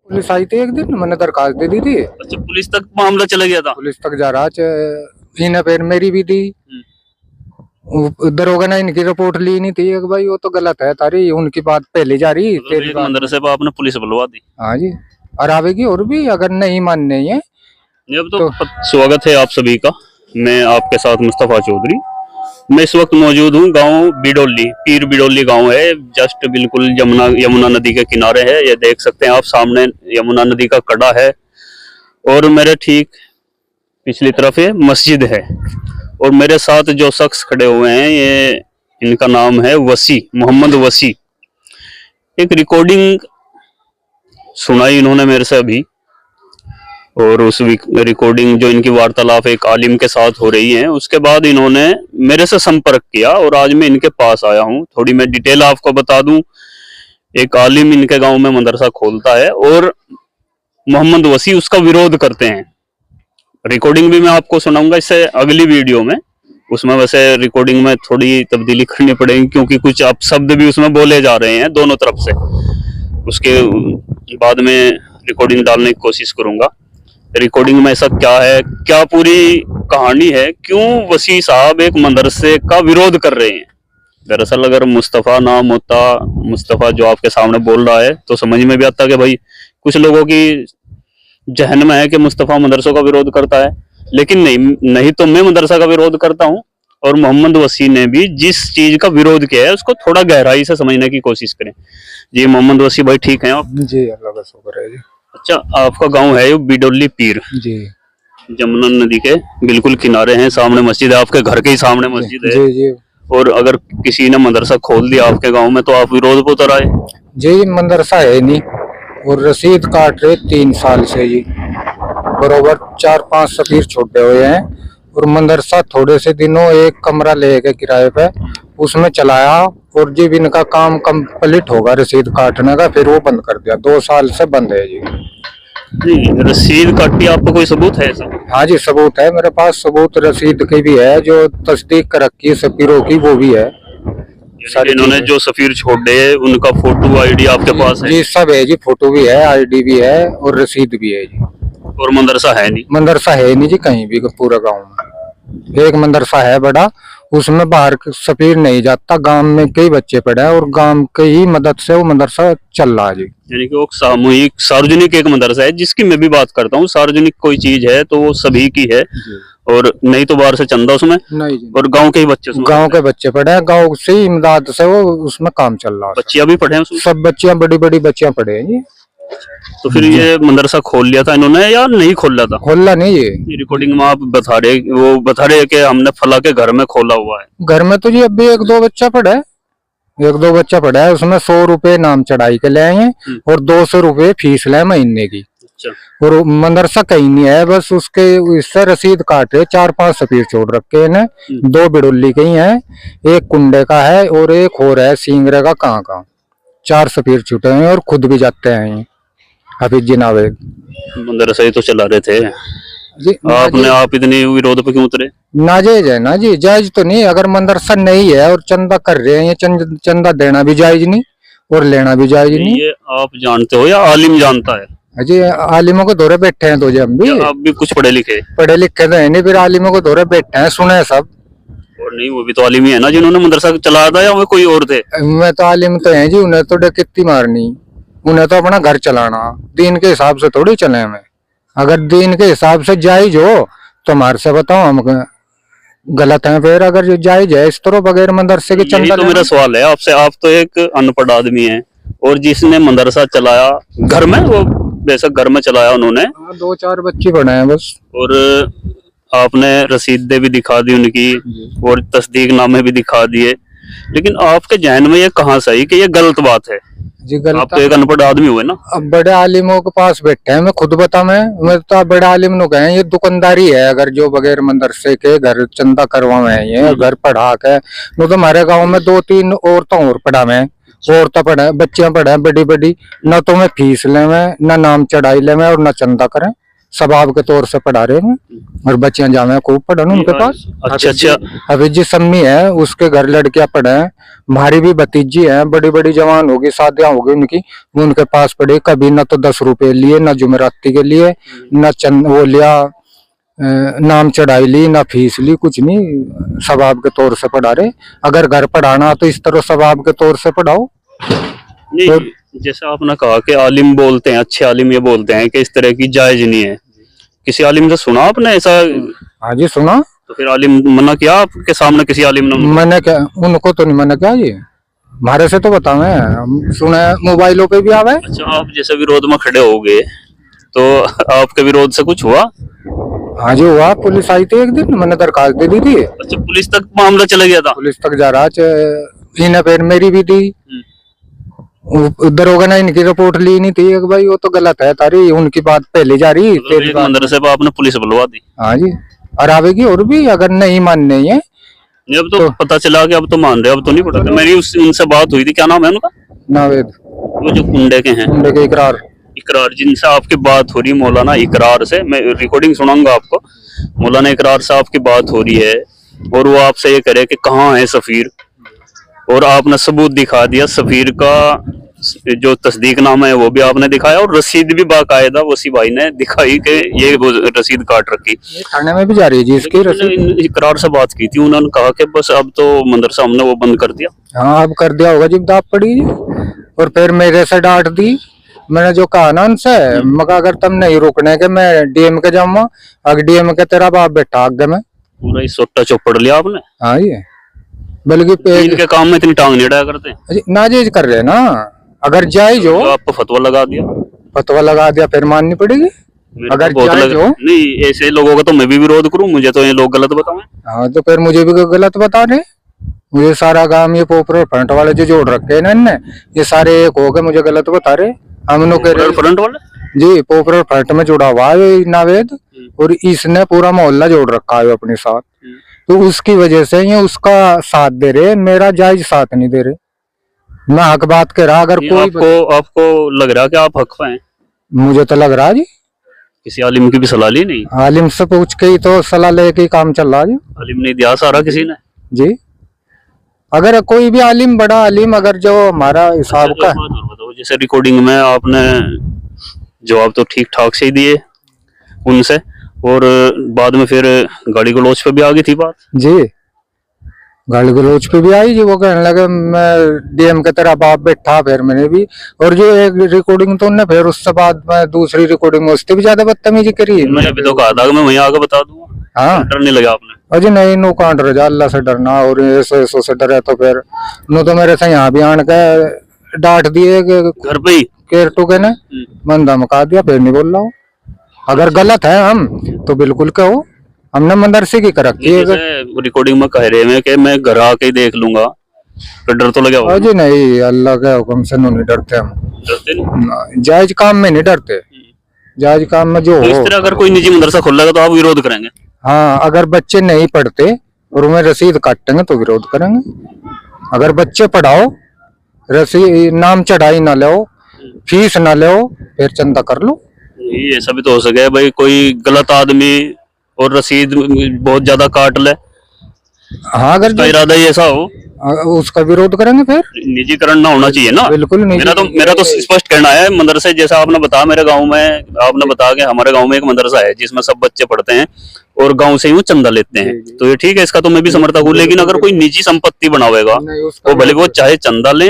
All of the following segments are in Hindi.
पुलिस आई थी एक दिन, मैंने दरखास्त दे दी थी। अच्छा, पुलिस तक मामला चला गया था। पुलिस तक जा रहा इन फिर मेरी भी दी। दरोगा ने इनकी रिपोर्ट ली नहीं थी कि भाई वो तो गलत है तारी, उनकी बात पहले जा रही मतलब एक मदरसे पर आपने पुलिस बुलवा दी। हाँ जी, और आवेगी और भी अगर नहीं मानने ये अब तो स्वागत है आप सभी का। मैं आपके साथ मुस्तफा चौधरी। मैं इस वक्त मौजूद हूँ गांव बिडोली, पीर बिडोली गांव है, जस्ट बिल्कुल यमुना नदी के किनारे है। ये देख सकते हैं आप, सामने यमुना नदी का कड़ा है और मेरे ठीक पिछली तरफ ये मस्जिद है। और मेरे साथ जो शख्स खड़े हुए हैं, ये इनका नाम है वसी, मोहम्मद वसी। एक रिकॉर्डिंग सुनाई इन्होंने मेरे से अभी, और उस रिकॉर्डिंग जो इनकी वार्तालाप एक आलिम के साथ हो रही है, उसके बाद इन्होंने मेरे से संपर्क किया और आज मैं इनके पास आया हूं। थोड़ी मैं डिटेल आपको बता दूं। एक आलिम इनके गांव में मदरसा खोलता है और मोहम्मद वसी उसका विरोध करते हैं। रिकॉर्डिंग भी मैं आपको सुनाऊंगा इससे अगली वीडियो में। उसमें वैसे रिकॉर्डिंग में थोड़ी तब्दीली करनी पड़ेगी क्योंकि कुछ आप शब्द भी उसमें बोले जा रहे हैं दोनों तरफ से। उसके बाद में रिकॉर्डिंग डालने की कोशिश करूंगा। रिकॉर्डिंग में ऐसा क्या है, क्या पूरी कहानी है, क्यों वसी साहब एक मदरसे का विरोध कर रहे हैं। दरअसल अगर मुस्तफ़ा नाम होता, मुस्तफ़ा जो आपके सामने बोल रहा है, तो समझ में भी आता कि भाई कुछ लोगों की जहन में है कि मुस्तफ़ा मदरसों का विरोध करता है, लेकिन नहीं तो मैं मदरसा का विरोध करता हूँ। और मोहम्मद वसी ने भी जिस चीज का विरोध किया है उसको थोड़ा गहराई से समझने की कोशिश करें। जी मोहम्मद वसी भाई, ठीक है आप? जी अल्लाह का शुक्र है जी। अच्छा, आपका गांव है बिडोली पीर जी, यमुना नदी के बिल्कुल किनारे हैं, सामने मस्जिद है, आपके घर के ही सामने मस्जिद है। जी जी। और अगर किसी ने मदरसा खोल दिया आपके गांव में तो आप विरोध पर उतर आए? जी मदरसा है नहीं और रसीद काट रहे 3 साल से जी, बरोबर 4-5 सफीर छोटे हुए हैं। और मदरसा थोड़े से दिनों एक कमरा लेके किराए पे उसमें चलाया, और जब इनका काम कंप्लीट होगा रसीद काटने का, फिर वो बंद कर दिया। 2 साल से बंद है जी। नहीं, रसीद काटी, आपको कोई सबूत है ऐसा? हाँ जी सबूत है मेरे पास, सबूत रसीद की भी है, जो तस्दीक कर रखी है सफीरों की, वो भी है। इन्होंने जो सफीर छोड़े उनका फोटो आईडी आपके पास है? जी सब है जी, फोटो भी है, आईडी भी है और रसीद भी है जी। और मदरसा है नहीं? मदरसा है नहीं जी कहीं भी पूरा गांव में। एक मदरसा है बड़ा, उसमें बाहर सफीर नहीं जाता। गांव में कई बच्चे पढ़े हैं और गांव के ही मदद से वो मदरसा चल रहा है जी। यानी कि वो सामूहिक सार्वजनिक एक मदरसा है, जिसकी मैं भी बात करता हूँ। सार्वजनिक कोई चीज है तो वो सभी की है, और नहीं तो बाहर से चंदा उसमें नहीं जी। और गांव के ही बच्चे, गांव के बच्चे पढ़े हैं, गांव से ही इमदाद से वो उसमें काम चल रहा है। बच्चियां भी पढ़े हैं उसमें? सब बच्चियां, बड़ी बड़ी बच्चियां पढ़े हैं जी। तो फिर ये मदरसा खोल लिया था इन्होंने या नहीं खोला था? खोला नहीं ये रिकॉर्डिंग में आप बता रहे कि हमने फला के घर में खोला हुआ है। घर में तो जी अभी 1-2 बच्चा पढ़ा है, 1-2 बच्चा पढ़ा है। उसमें 100 रुपए नाम चढ़ाई के ले आए और 200 रुपए फीस ले महीने की। अच्छा। और मदरसा कहीं नहीं है, बस उसके इससे रसीद काटे 4-5 सफीर छोड़ रखे हैं। 2 बिडोली के ही है, एक कुंडे का है और एक और है सिंगरे का। कहाँ का 4 सफीर छूटे हैं और खुद भी जाते हैं अभी जिनावे। मदरसा ही तो चला रहे थे जी। आप इतनी विरोध पे क्यों उतरे? नाजायज है ना जी, जायज तो नहीं। अगर मदरसा नहीं है और चंदा कर रहे हैं, ये चंदा देना भी जायज नहीं और लेना भी जायज नहीं। ये आप जानते हो या आलिम जानता है? जी आलिमों को दौरे बैठे हैं तो जी हम भी। आप भी कुछ पढ़े लिखे तो है नहीं, फिर आलिमों को दौरे बैठे हैं, सुने सब। और नहीं, वो भी तो आलिम ही है ना जिन्होंने मदरसा चलाया था, या वो कोई और थे? मैं तो आलिम तो है जी, उन्हें तो डकैती मारनी, उन्हें तो अपना घर चलाना। दीन के हिसाब से थोड़ी चले हमें। अगर दीन के हिसाब से जायज हो तो हमारे से बताओ हम गलत हैं। फिर अगर जो जायज है इस तरह बगैर मदरसे के चंदा। तो मेरा सवाल है आपसे, आप तो एक अनपढ़ आदमी हैं और जिसने मदरसा चलाया घर में, वो बेशक घर में चलाया उन्होंने, 2-4 बच्चे पढ़े हैं बस। और आपने रसीदें भी दिखा दी उनकी और तस्दीक नामे भी दिखा दिए, लेकिन आपके जहन में ये कहाँ से आई कि ये गलत बात है? जी गलत। आप तो एक अनपढ़ आदमी हुए ना। अब बड़े आलिमों के पास बैठे हैं, मैं खुद बता मैं तो बड़े आलिम नो कहे ये दुकानदारी है। अगर जो बगैर मदरसे के घर चंदा करवावे ये घर पढ़ा के, तो हमारे गांव में 2-3 औरतों और पढ़ा में, औरतें पढ़े, बच्चियां पढ़े बड़ी बड़ी, न तो मैं फीस ले में, न नाम चढ़ाई ले में और न चंदा करें। सबाब के तौर से पढ़ा रहे हैं और बच्चियां जावे खूब पढ़न उनके पास। अच्छा अच्छा। अभी जिस अम्मी है उसके घर लड़कियां पढ़े हैं, हमारी भी भतीजी है, बड़ी बड़ी जवान होगी, शादियां होगी उनकी, वो उनके पास पढ़े, कभी ना तो 10 रुपए लिए, ना जुमेराती के लिए, ना चंद वो लिया, नाम चढ़ाई ली, ना फीस ली, कुछ नहीं, सबाब के तौर से पढ़ा रहे। अगर घर पढ़ाना तो इस तरह सबाब के तौर से पढ़ाओ। नहीं, जैसा आपने कहा कि आलिम बोलते हैं, अच्छे आलिम ये बोलते हैं कि इस तरह की जायज नहीं है, किसी आलिम से सुना आपने ऐसा? हाँ जी सुना। तो फिर आलिम मना किया आपके सामने किसी आलिम ने? मैंने क्या, उनको तो नहीं मना किया जी, हमारे से तो बतावे, हम सुने मोबाइलों पे भी आवे। अच्छा, आप जैसे विरोध में खड़े हो गए तो आपके विरोध से कुछ हुआ? हाँ जी हुआ, पुलिस आई थी एक दिन, मैंने दरखास्त दे दी थी। अच्छा, पुलिस तक मामला चला गया था? पुलिस तक जा रहा, इन्हें फिर मेरी भी दी, दरोगा ने इनकी रिपोर्ट ली नहीं थी, एक भाई वो तो गलत है तारी, उनकी बात पहले जा रही, तेरी बात मदरसे पर आपने पुलिस बुलवा दी? हाँ जी, और आवेगी और भी, अगर नहीं मानने है। अब तो पता चला कि अब तो मान रहे, अब तो नहीं पता। मेरी उनसे बात हुई थी, क्या नाम है उनका? नावेद, वो जो कुंडे के हैं, कुंडे के इकरार, जिनसे आपकी बात हो रही, मौलाना इकरार से, मैं रिकॉर्डिंग सुनाऊंगा आपको। मौलाना इकरार से आपकी बात हो रही है और वो आपसे ये करे कि कहाँ है सफीर, और आपने सबूत दिखा दिया, सफीर का जो तस्दीकनामा है वो भी आपने दिखाया, और रसीद भी बाकायदा वसी भाई ने दिखाई कि ये रसीद काट रखी। थाने में भी जा रही है जी इसकी रसीद। इकरार से बात की थी, उन्होंने कहा कि बस अब तो मदरसा हमने वो बंद कर दिया। हाँ अब कर दिया होगा जब दाब पड़ी, और फिर मेरे से डांट दी। मैंने जो कहा ना उनसे, मगर अगर तुम नहीं रुकने के मैं डीएम के जाऊंगा, अगर डीएम के तेरा बाप बेटा आगे में पूरा ही सोटा चौपड़ लिया आपने। हाँ ये बल्कि इनके काम में इतनी टांग नहीं अड़ाया करते, नाजायज कर रहे हैं ना। अगर जायज हो, आपको फतवा लगा दिया, फतवा लगा दिया, फिर माननी पड़ेगी। अगर जायज हो, नहीं ऐसे लोगों का तो मैं भी विरोध करूं, मुझे तो ये लोग गलत बताएं। हाँ तो फिर मुझे भी गलत बता रहे, मुझे सारा काम ये पोपरल फ्रंट वाले जो जोड़ रखे हैं ना इनने, ये सारे एक हो गए, मुझे गलत बता रहे। हम लोग फ्रंट वाले जी पोपरल फ्रंट में जुड़ा हुआ है नावेद, और इसने पूरा मोहल्ला जोड़ रखा है अपने साथ, तो उसकी वजह से ये उसका साथ दे रहे, मेरा जायज साथ नहीं दे रहे। मैं हक बात कह रहा, अगर कोई आपको लग रहा कि आप हक पे हैं? मुझे तो लग रहा जी। किसी आलिम की भी सलाह ली? नहीं, आलिम से पूछ के ही तो सलाह लेके ही काम चल रहा जी। आलिम ने दिया सारा किसी ने जी? अगर कोई भी आलिम, बड़ा आलिम, अगर जो हमारा हिसाब का, जैसे रिकॉर्डिंग में आपने जवाब तो ठीक ठाक से ही दिए उनसे, और बाद में फिर गाड़ी गलौच पे भी आ गई थी बात जी, गाली गलौच पे भी आई जी। वो कहने लगे मैं डीएम के तेरा बाप बैठा, फिर मैंने भी, और जो एक रिकॉर्डिंग तो उनने फिर उससे बाद में दूसरी रिकॉर्डिंग उससे भी ज्यादा बदतमीजी करी। मैंने भी तो कहा था कि मैं वहीं आके बता दूंगा। हाँ, डरने लगा आपने? अजी नहीं, नो कांड रजा, अल्लाह से डरना, और ऐसो ऐसो से डरे तो फिर नो तो मेरे से यहाँ भी आन के डांट दिए घर पे ही केर टूके ने, मन धमका दिया, फिर नहीं बोल रहा हूँ। अगर गलत है हम तो बिल्कुल कहो, हमने मदरसे की कर रखी है। रिकॉर्डिंग में कह रहे हैं कि मैं घर आके ही देख लूंगा, तो डर तो लगा होगा? जी नहीं, अल्लाह के हुक्म से नहीं डरते हम, डरते नहीं? जायज काम में नहीं डरते, जायज काम में जो तो इस तरह अगर कोई निजी मदरसा खोलेगा तो आप विरोध करेंगे? हाँ, अगर बच्चे नहीं पढ़ते और उन्हें रसीद काटेंगे तो विरोध करेंगे। अगर बच्चे पढ़ाओ, रसीद नाम चढ़ाई ना लो, फीस ना लो, फिर चंदा कर लो। ये ऐसा भी तो हो सके भाई कोई गलत आदमी और रसीद बहुत ज्यादा काट ले, हाँ अगर इरादा ही ऐसा हो, उसका विरोध करेंगे। फिर निजीकरण ना होना चाहिए ना। बिल्कुल नहीं, मेरा तो स्पष्ट कहना है, मदरसे जैसा आपने बताया, मेरे गांव में आपने बताया कि हमारे गांव में एक मदरसा है जिसमें सब बच्चे पढ़ते हैं और गांव से ही वो चंदा लेते हैं, तो ये ठीक है, इसका तो मैं भी समर्थक हूँ। लेकिन अगर कोई निजी संपत्ति बनावेगा, वो भले वो चाहे चंदा ले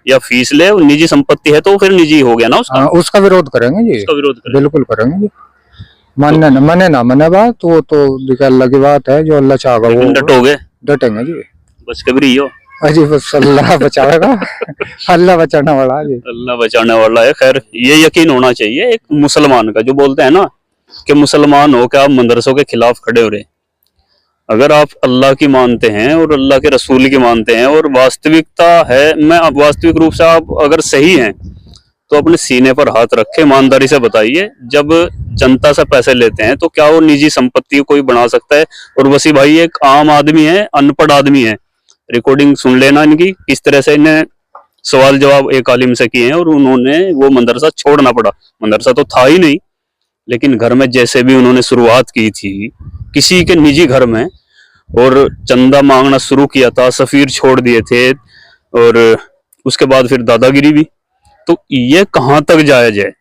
या फीस ले, निजी संपत्ति है तो फिर निजी हो गया ना उसका। उसका विरोध करेंगे जी, उसका विरोध करेंगे, बिल्कुल करेंगे जी। मानने न मने ना मने बात, वो तो अल्लाह की बात है, जो अल्लाह चाहेगा वो डटोगे, डटेंगे जी। बस कभी हो अजी बस अल्लाह बचाएगा, अल्लाह बचाने वाला है जी, अल्लाह बचाने वाला है। खैर ये यकीन होना चाहिए एक मुसलमान का, जो बोलते हैं ना कि मुसलमान हो के आप मदरसों के खिलाफ खड़े हो रहे। अगर आप अल्लाह की मानते हैं और अल्लाह के रसूल की मानते हैं और वास्तविकता है, मैं वास्तविक रूप से आप अगर सही हैं तो अपने सीने पर हाथ रखे ईमानदारी से बताइए, जब जनता से पैसे लेते हैं तो क्या वो निजी संपत्ति कोई बना सकता है? और वसी भाई एक आम आदमी है, अनपढ़ आदमी है, रिकॉर्डिंग सुन लेना इनकी, किस तरह से इन्हें सवाल जवाब एक आलिम से किए हैं और उन्होंने वो मदरसा छोड़ना पड़ा। मदरसा तो था ही नहीं, लेकिन घर में जैसे भी उन्होंने शुरुआत की थी किसी के निजी घर में, और चंदा मांगना शुरू किया था, सफीर छोड़ दिए थे, और उसके बाद फिर दादागिरी भी। तो ये कहाँ तक जायज है?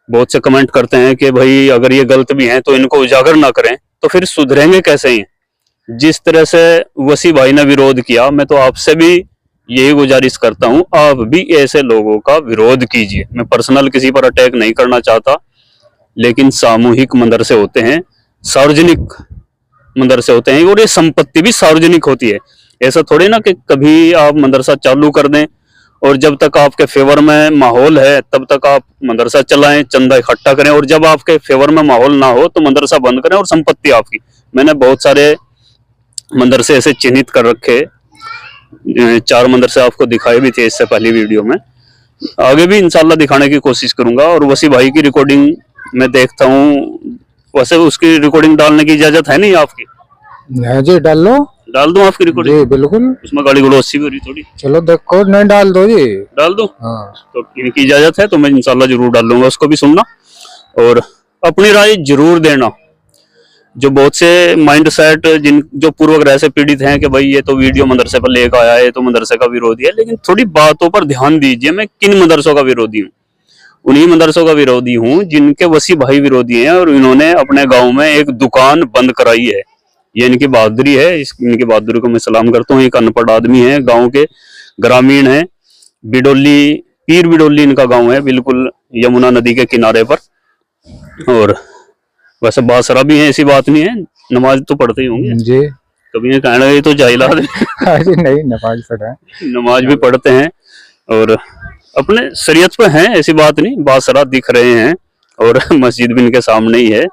बहुत से कमेंट करते हैं कि भाई अगर ये गलत भी हैं तो इनको उजागर ना करें, तो फिर सुधरेंगे कैसे ही? जिस तरह से वसी भाई ने विरोध किया, मैं तो आपसे भी यही गुजारिश करता हूं, आप भी ऐसे लोगों का विरोध कीजिए। मैं पर्सनल किसी पर अटैक नहीं करना चाहता, लेकिन सामूहिक मदरसे होते हैं, सार्वजनिक मदरसे होते हैं, और ये संपत्ति भी सार्वजनिक होती है। ऐसा थोड़ी ना कि कभी आप मदरसा चालू कर दें और जब तक आपके फेवर में माहौल है तब तक आप मदरसा चलाएं, चंदा इकट्ठा करें, और जब आपके फेवर में माहौल ना हो तो मदरसा बंद करें और संपत्ति आपकी। मैंने बहुत सारे मदरसे ऐसे चिन्हित कर रखे, 4 मदरसे आपको दिखाए भी थे इससे पहली वीडियो में, आगे भी इंशाल्लाह दिखाने की कोशिश करूंगा। और वसी भाई की रिकॉर्डिंग मैं देखता हूँ, वैसे उसकी रिकॉर्डिंग डालने की इजाजत है नहीं आपकी? है जी, डाल लो। डाल दूं आपकी रिकॉर्डिंग? जी बिल्कुल। उसमें गाली गलौज सी भी हो रही थोड़ी। चलो देखो, नहीं डाल दो जी। डाल दो? हाँ। तो इनकी इजाजत है तो मैं इंशाल्लाह जरूर डाल दूंगा, उसको भी सुनना और अपनी राय जरूर देना। जो बहुत से माइंड सेट जो पूर्वग्रह से पीड़ित हैं कि भाई ये तो वीडियो मदरसे पर लेकर आया है तो मदरसे का विरोधी है, लेकिन थोड़ी बातों पर ध्यान दीजिए। मैं किन मदरसों का विरोधी हूँ? उन्हीं मदरसों का विरोधी हूँ जिनके वसी भाई विरोधी हैं और इन्होंने अपने गांव में एक दुकान बंद कराई है। ये इनकी बहादुरी है, इनकी बहादुरी को मैं सलाम करता हूँ। एक अनपढ़ आदमी है, गांव के ग्रामीण है, बिडोली, पीर बिडोली इनका गांव है, बिल्कुल यमुना नदी के किनारे पर। और वैसे बासरा भी है, ऐसी बात नहीं है, नमाज तो पढ़ते ही होंगे जी। कभी ये कहना ये तो जाहिला नहीं, नमाज पढ़ा, नमाज भी पढ़ते हैं और अपने शरीयत पे हैं, ऐसी बात नहीं, बासरा दिख रहे हैं और मस्जिद भी इनके सामने ही है।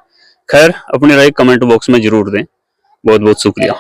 खैर, अपनी राय कमेंट बॉक्स में जरूर दें। बहुत बहुत शुक्रिया।